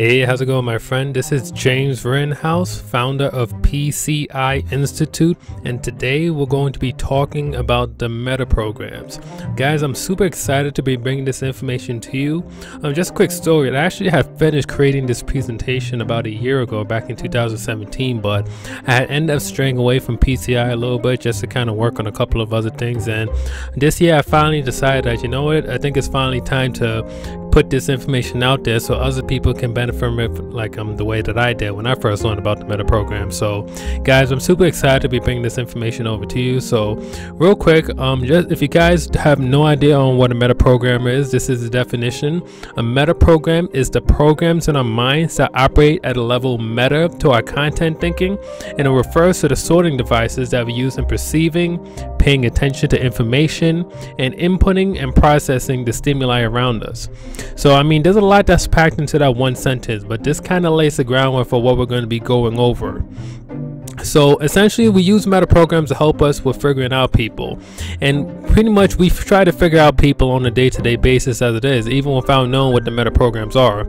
Hey, how's it going, my friend? This is James Rittenhouse, founder of PCI Institute, and today we're going to be talking about the meta-programs. Guys, I'm super excited to be bringing this information to you. Just a quick story. I actually had finished creating this presentation about a year ago, back in 2017, but I had ended up straying away from PCI a little bit just to kind of work on a couple of other things, and this year I finally decided that, you know what, I think it's finally time to put this information out there so other people can benefit from it like the way that I did when I first learned about the meta program. So guys, I'm super excited to be bringing this information over to you. So real quick, just if you guys have no idea on what a meta program is, this is the definition. A meta program is the programs in our minds that operate at a level meta to our content thinking, and it refers to the sorting devices that we use in perceiving, paying attention to information, and inputting and processing the stimuli around us. So I mean, there's a lot that's packed into that one sentence, but this kind of lays the groundwork for what we're going to be going over. So essentially, we use meta programs to help us with figuring out people, and pretty much we try to figure out people on a day-to-day basis as it is, even without knowing what the meta programs are.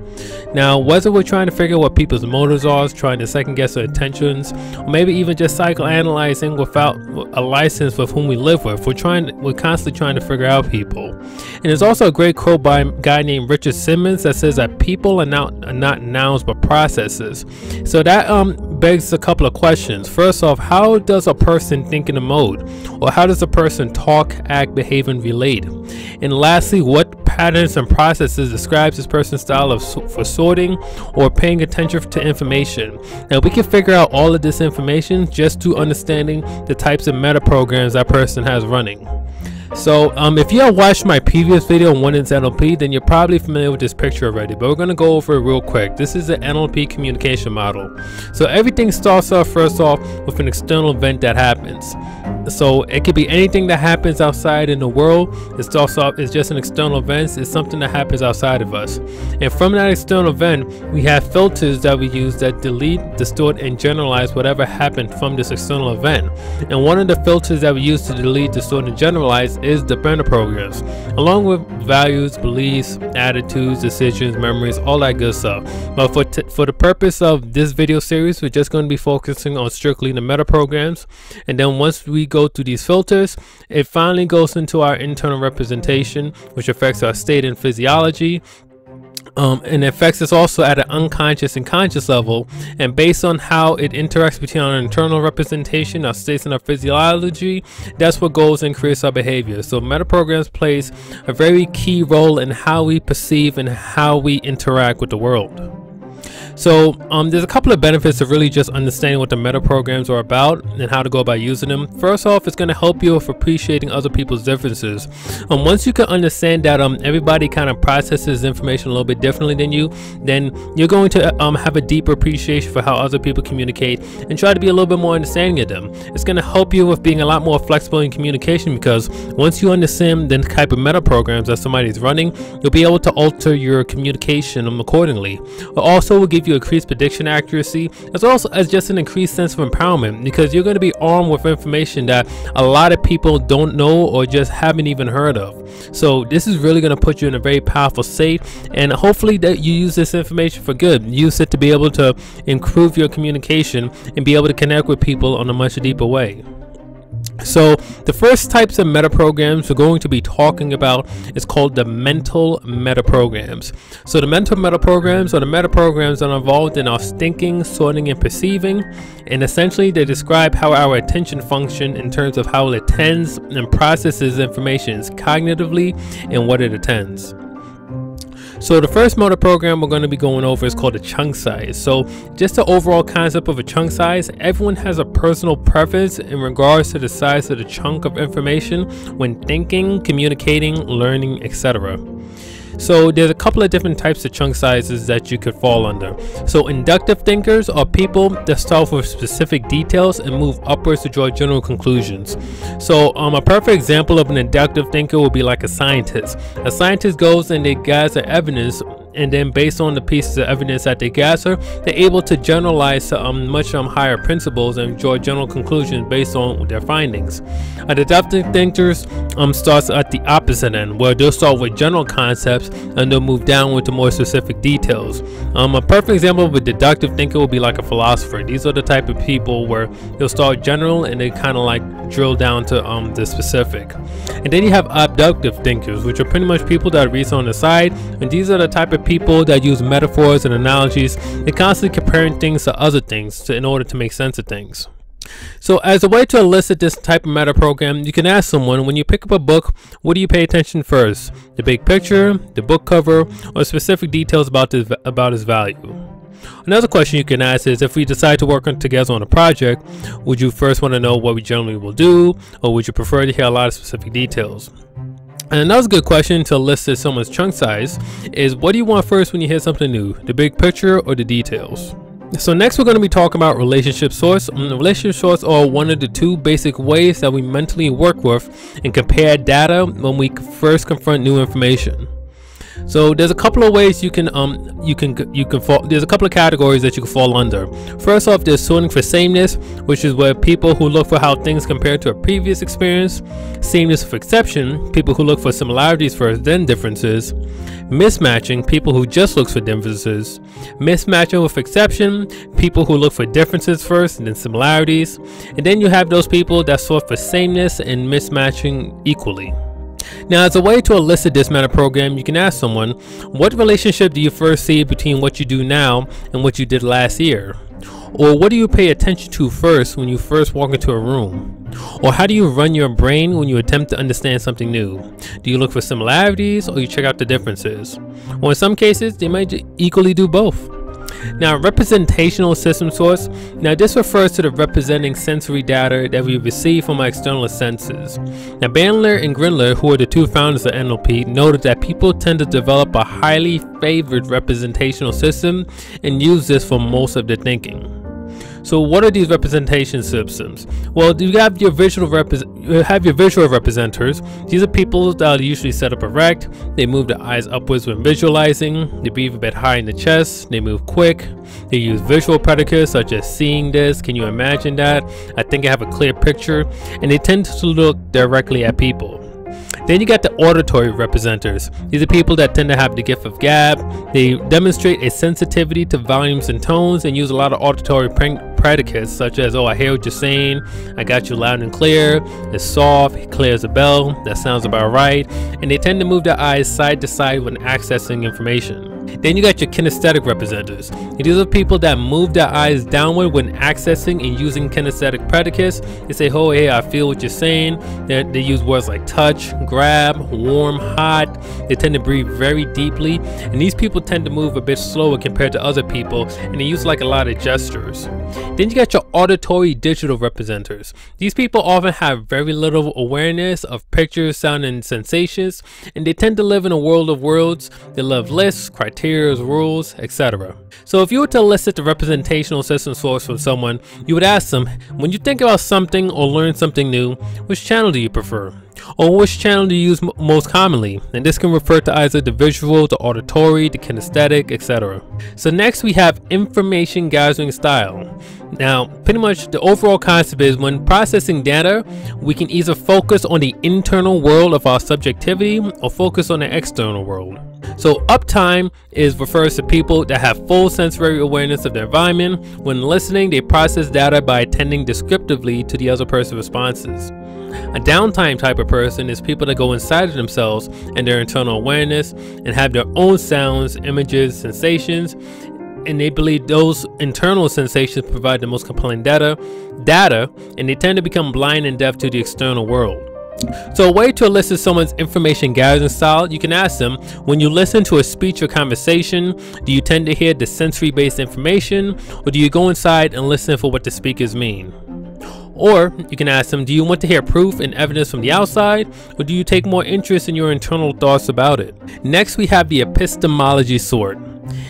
Now, whether we're trying to figure out what people's motives are, trying to second guess their intentions, or maybe even just psychoanalyzing without a license with whom we live with, we're constantly trying to figure out people. And there's also a great quote by a guy named Richard Simmons that says that people are not nouns but processes. So that begs a couple of questions. First off, how does a person think in a mode? Or how does a person talk, act, behave, and relate? And lastly, what patterns and processes describes this person's style for sorting or paying attention to information? Now, we can figure out all of this information just through understanding the types of meta programs that person has running. So if you have watched my previous video on what is NLP, then you're probably familiar with this picture already, but we're going to go over it real quick. This is the NLP communication model. So everything starts off first off with an external event that happens. So it could be anything that happens outside in the world. It starts off as just an external event. It's something that happens outside of us, and from that external event we have filters that we use that delete, distort, and generalize whatever happened from this external event. And one of the filters that we use to delete, distort, and generalize is the meta programs, along with values, beliefs, attitudes, decisions, memories, all that good stuff. But for the purpose of this video series, we're just going to be focusing on strictly the meta programs, and then once we go through these filters, it finally goes into our internal representation, which affects our state and physiology. And it affects us also at an unconscious and conscious level, and based on how it interacts between our internal representation, our states, and our physiology, that's what goes and creates our behavior. So meta programs plays a very key role in how we perceive and how we interact with the world. So there's a couple of benefits of really just understanding what the meta programs are about and how to go about using them. First off, it's going to help you with appreciating other people's differences. Once you can understand that everybody kind of processes information a little bit differently than you, then you're going to have a deeper appreciation for how other people communicate and try to be a little bit more understanding of them. It's going to help you with being a lot more flexible in communication, because once you understand the type of meta programs that somebody's running, you'll be able to alter your communication accordingly. It also will give you increased prediction accuracy, as well as just an increased sense of empowerment, because you're going to be armed with information that a lot of people don't know or just haven't even heard of. So this is really going to put you in a very powerful state, and hopefully that you use this information for good. Use it to be able to improve your communication and be able to connect with people on a much deeper way. So the first types of meta programs we're going to be talking about is called the mental meta programs. So the mental meta programs are the meta programs that are involved in our thinking, sorting, and perceiving, and essentially they describe how our attention functions in terms of how it attends and processes information cognitively and what it attends. So the first meta program we're going to be going over is called a chunk size. So just the overall concept of a chunk size, everyone has a personal preference in regards to the size of the chunk of information when thinking, communicating, learning, etc. So there's a couple of different types of chunk sizes that you could fall under. So inductive thinkers are people that start with specific details and move upwards to draw general conclusions. So a perfect example of an inductive thinker would be like a scientist. A scientist goes and they gather evidence, and then based on the pieces of evidence that they gather, they're able to generalize to much higher principles and draw general conclusions based on their findings. Deductive thinkers starts at the opposite end, where they'll start with general concepts and they'll move down with the more specific details. A perfect example of a deductive thinker would be like a philosopher. These are the type of people where they'll start general and they kind of like drill down to the specific. And then you have abductive thinkers, which are pretty much people that read on the side, and these are the type of people that use metaphors and analogies. They're constantly comparing things to other things in order to make sense of things. So as a way to elicit this type of meta program, you can ask someone, when you pick up a book, what do you pay attention first? The big picture, the book cover, or specific details about its value? Another question you can ask is, if we decide to work together on a project, would you first want to know what we generally will do, or would you prefer to hear a lot of specific details? And another good question to elicit someone's chunk size is, what do you want first when you hear something new? The big picture or the details? So next we're going to be talking about relationship source. Relationship source are one of the two basic ways that we mentally work with and compare data when we first confront new information. So there's a couple of ways you can fall. There's a couple of categories that you can fall under. First off, there's sorting for sameness, which is where people who look for how things compare to a previous experience. Sameness for exception, people who look for similarities first, then differences. Mismatching, people who just look for differences. Mismatching with exception, people who look for differences first and then similarities. And then you have those people that sort for sameness and mismatching equally. Now, as a way to elicit this meta program, you can ask someone, what relationship do you first see between what you do now and what you did last year? Or what do you pay attention to first when you first walk into a room? Or how do you run your brain when you attempt to understand something new? Do you look for similarities or you check out the differences? Or in some cases, they might equally do both. Now, representational system source. Now, this refers to the representing sensory data that we receive from our external senses. Now, Bandler and Grindler, who are the two founders of NLP, noted that people tend to develop a highly favored representational system and use this for most of their thinking. So what are these representation systems? Well, you have your visual representers. These are people that are usually set up erect. They move their eyes upwards when visualizing. They breathe a bit high in the chest. They move quick. They use visual predicates such as seeing this. Can you imagine that? I think I have a clear picture. And they tend to look directly at people. Then you got the auditory representers. These are people that tend to have the gift of gab. They demonstrate a sensitivity to volumes and tones and use a lot of auditory predicates such as, oh, I hear what you're saying, I got you loud and clear, it's soft, clear as a bell, that sounds about right. And they tend to move their eyes side to side when accessing information. Then you got your kinesthetic representatives. These are people that move their eyes downward when accessing and using kinesthetic predicates. They say, oh, hey, I feel what you're saying. They use words like touch, grab, warm, hot. They tend to breathe very deeply. And these people tend to move a bit slower compared to other people. And they use like a lot of gestures. Then you got your auditory digital representers. These people often have very little awareness of pictures, sound, and sensations. And they tend to live in a world of worlds. They love lists, criteria, rules, etc. So if you were to elicit the representational system source from someone, you would ask them, when you think about something or learn something new, which channel do you prefer? Or which channel do you use most commonly? And this can refer to either the visual, the auditory, the kinesthetic, etc. So next we have information gathering style. Now, pretty much the overall concept is when processing data, we can either focus on the internal world of our subjectivity or focus on the external world. So uptime refers to people that have full sensory awareness of their environment. When listening, they process data by attending descriptively to the other person's responses. A downtime type of person is people that go inside of themselves and their internal awareness and have their own sounds, images, sensations, and they believe those internal sensations provide the most compelling data, and they tend to become blind and deaf to the external world. So a way to elicit someone's information gathering style, you can ask them, when you listen to a speech or conversation, do you tend to hear the sensory-based information, or do you go inside and listen for what the speakers mean? Or you can ask them, do you want to hear proof and evidence from the outside, or do you take more interest in your internal thoughts about it? Next, we have the epistemology sort.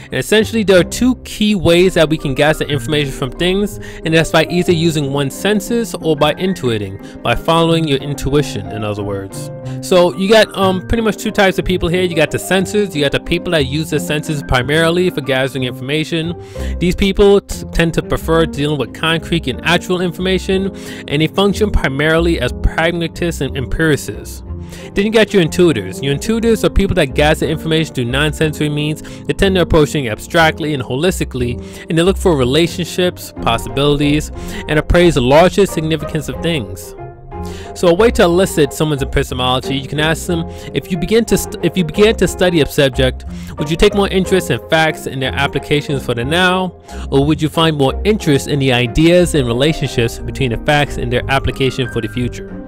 And essentially, there are two key ways that we can gather information from things, and that's by either using one's senses or by intuiting, by following your intuition, in other words. So you got pretty much two types of people here. You got the sensors. You got the people that use their senses primarily for gathering information. These people tend to prefer dealing with concrete and actual information, and they function primarily as pragmatists and empiricists. Then you got your intuitors. Your intuitors are people that gather information through non-sensory means. They tend to approach things abstractly and holistically, and they look for relationships, possibilities, and appraise the larger significance of things. So a way to elicit someone's epistemology, you can ask them, if you began to study a subject, would you take more interest in facts and their applications for the now, or would you find more interest in the ideas and relationships between the facts and their application for the future?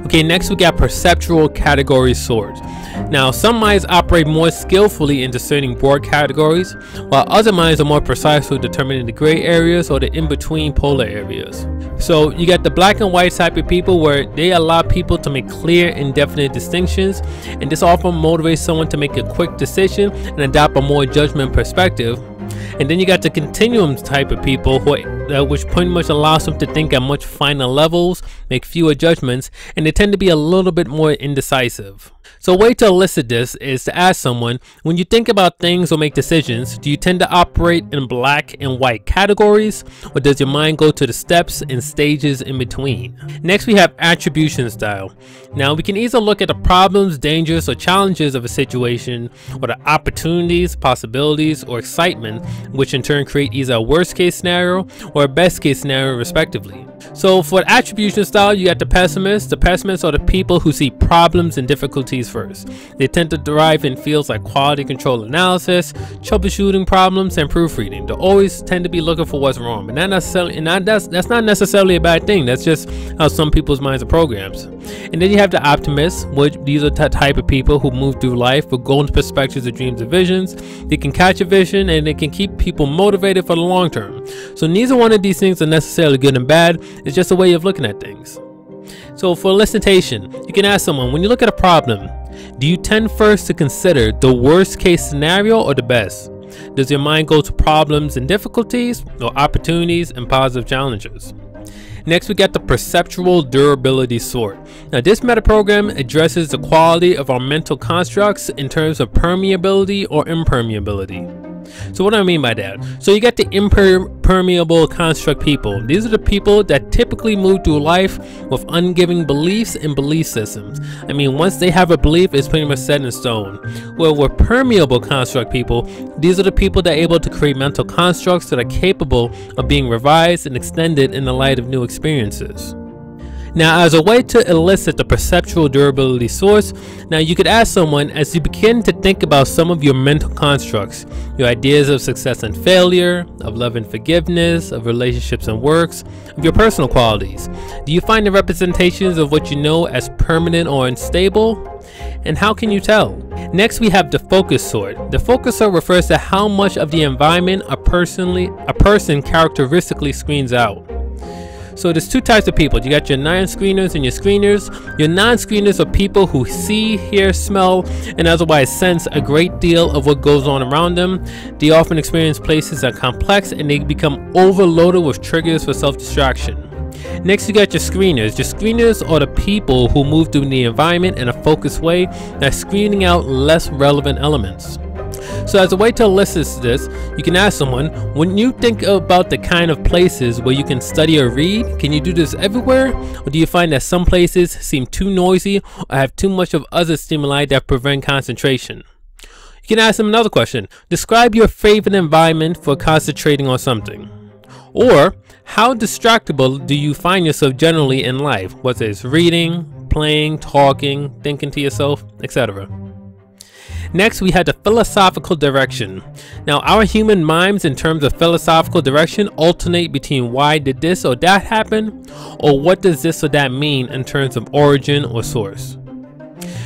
Okay, next we got perceptual categories sort. Now, some minds operate more skillfully in discerning broad categories, while other minds are more precise with determining the gray areas or the in-between polar areas. So you got the black and white type of people, where they allow people to make clear and definite distinctions, and this often motivates someone to make a quick decision and adopt a more judgment perspective. And then you got the continuum type of people, which pretty much allows them to think at much finer levels, make fewer judgments, and they tend to be a little bit more indecisive. So a way to elicit this is to ask someone, when you think about things or make decisions, do you tend to operate in black and white categories, or does your mind go to the steps and stages in between? Next we have attribution style. Now we can either look at the problems, dangers, or challenges of a situation, or the opportunities, possibilities, or excitement, which in turn create either a worst case scenario or a best case scenario respectively. So for the attribution style, you got the pessimists. The pessimists are the people who see problems and difficulties first. They tend to thrive in fields like quality control analysis, troubleshooting problems, and proofreading. They always tend to be looking for what's wrong, but that's not necessarily a bad thing. That's just how some people's minds are programmed. And then you have the optimists, which these are the type of people who move through life with golden perspectives of dreams and visions. They can catch a vision and they can keep people motivated for the long term. So neither one of these things are necessarily good and bad. It's just a way of looking at things. So for elicitation, you can ask someone, when you look at a problem, do you tend first to consider the worst case scenario or the best? Does your mind go to problems and difficulties, or opportunities and positive challenges? Next we got the perceptual durability sort. Now this meta-program addresses the quality of our mental constructs in terms of permeability or impermeability. So what do I mean by that? So you got the impermeable construct people. These are the people that typically move through life with ungiving beliefs and belief systems. I mean, once they have a belief, it's pretty much set in stone. Well, with permeable construct people, these are the people that are able to create mental constructs that are capable of being revised and extended in the light of new experiences. Now, as a way to elicit the perceptual durability source, now you could ask someone, as you begin to think about some of your mental constructs, your ideas of success and failure, of love and forgiveness, of relationships and works, of your personal qualities, do you find the representations of what you know as permanent or unstable? And how can you tell? Next we have the focus sort. The focus sort refers to how much of the environment a person characteristically screens out. So there's two types of people. You got your non-screeners and your screeners. Your non-screeners are people who see, hear, smell, and otherwise sense a great deal of what goes on around them. They often experience places that are complex, and they become overloaded with triggers for self-distraction. Next you got your screeners. Your screeners are the people who move through the environment in a focused way, that's screening out less relevant elements. So as a way to elicit this, you can ask someone, when you think about the kind of places where you can study or read, can you do this everywhere? Or do you find that some places seem too noisy or have too much of other stimuli that prevent concentration? You can ask them another question. Describe your favorite environment for concentrating on something. Or, how distractible do you find yourself generally in life, whether it's reading, playing, talking, thinking to yourself, etc. Next, we had the philosophical direction. Now, our human minds in terms of philosophical direction alternate between why did this or that happen, or what does this or that mean in terms of origin or source.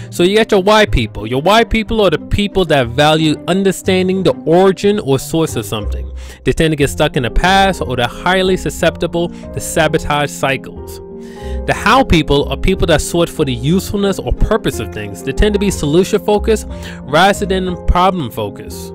So you got your why people. Your why people are the people that value understanding the origin or source of something. They tend to get stuck in the past, or they're highly susceptible to sabotage cycles. The how people are people that sort for the usefulness or purpose of things. They tend to be solution focused rather than problem focused.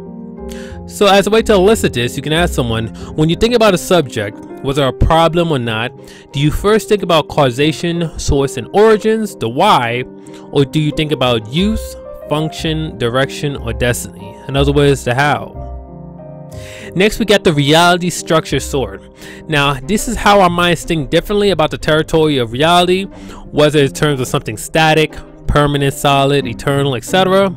So as a way to elicit this, you can ask someone, when you think about a subject, whether a problem or not, do you first think about causation, source, and origins, the why, or do you think about use, function, direction, or destiny? In other words, the how. Next, we got the reality structure sort. Now, this is how our minds think differently about the territory of reality, whether in terms of something static, permanent, solid, eternal, etc.?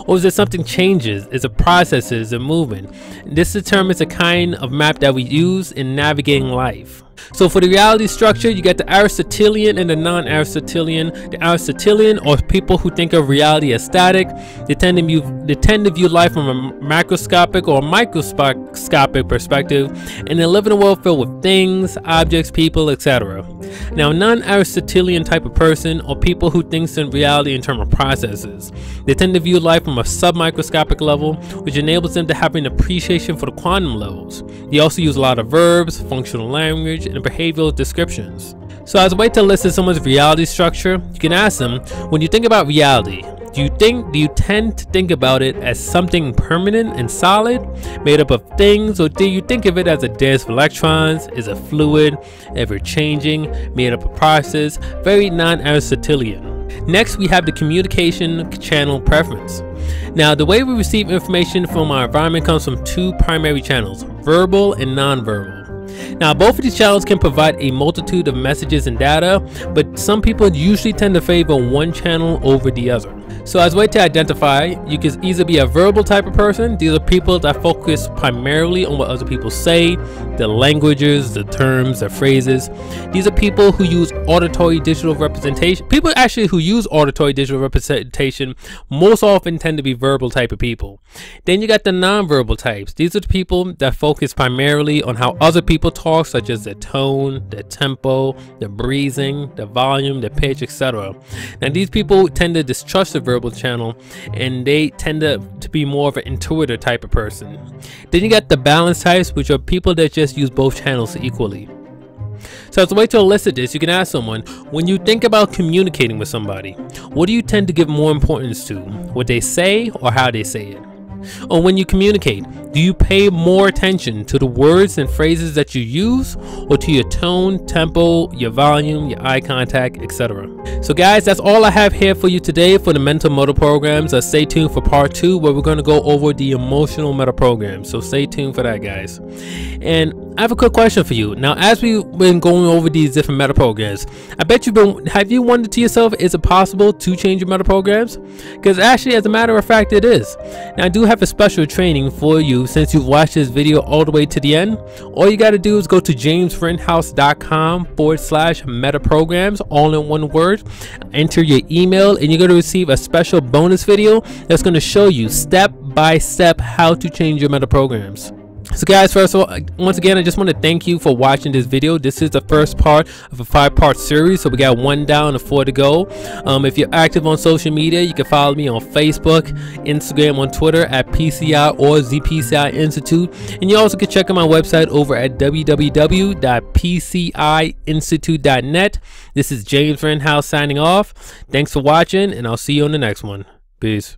Or is it something changes? Is it processes and movement? This determines the kind of map that we use in navigating life. So for the reality structure, you get the Aristotelian and the non-Aristotelian. The Aristotelian, or people who think of reality as static, they tend to view life from a macroscopic or microscopic perspective, and they live in a world filled with things, objects, people, etc. Now, non-Aristotelian type of person, or people who thinks in reality in terms of processes, they tend to view life from a submicroscopic level, which enables them to have an appreciation for the quantum levels. They also use a lot of verbs, functional language, and behavioral descriptions. So as a way to listen to someone's reality structure, you can ask them, when you think about reality, do you tend to think about it as something permanent and solid, made up of things, or do you think of it as a dance of electrons? Is it fluid, ever changing, made up of process? Very non-Aristotelian. Next, we have the communication channel preference. Now, the way we receive information from our environment comes from two primary channels, verbal and non-verbal. Now, both of these channels can provide a multitude of messages and data, but some people usually tend to favor one channel over the other. So as a way to identify, you can either be a verbal type of person. These are people that focus primarily on what other people say, the languages, the terms, the phrases. These are people who use auditory digital representation. People actually who use auditory digital representation most often tend to be verbal type of people. Then you got the non-verbal types. These are the people that focus primarily on how other people talk, such as the tone, the tempo, the breathing, the volume, the pitch, etc. Now, these people tend to distrust the verbal channel, and they tend to be more of an intuitive type of person. Then you got the balanced types, which are people that just use both channels equally. So as a way to elicit this, you can ask someone, when you think about communicating with somebody, what do you tend to give more importance to? What they say or how they say it? Or when you communicate, do you pay more attention to the words and phrases that you use, or to your tone, tempo, your volume, your eye contact, etc.? So guys, that's all I have here for you today for the mental motor programs. Stay tuned for part 2, where we're going to go over the emotional meta programs. So stay tuned for that, guys. And I have a quick question for you. Now, as we've been going over these different meta programs, I bet have you wondered to yourself, is it possible to change your meta programs? Because actually, as a matter of fact, it is. Now, I do have a special training for you since you've watched this video all the way to the end. All you got to do is go to jamesrenhouse.com/meta-programs, all in one word. Enter your email, and you're going to receive a special bonus video that's going to show you step by step how to change your meta programs. So guys, first of all, once again, I just want to thank you for watching this video. This is the first part of a 5-part series, so we got 1 down and 4 to go. If you're active on social media, you can follow me on Facebook, Instagram, on Twitter at PCI or ZPCI Institute, and you also can check out my website over at www.pciinstitute.net. This is James Renhouse signing off. Thanks for watching, and I'll see you on the next one. Peace.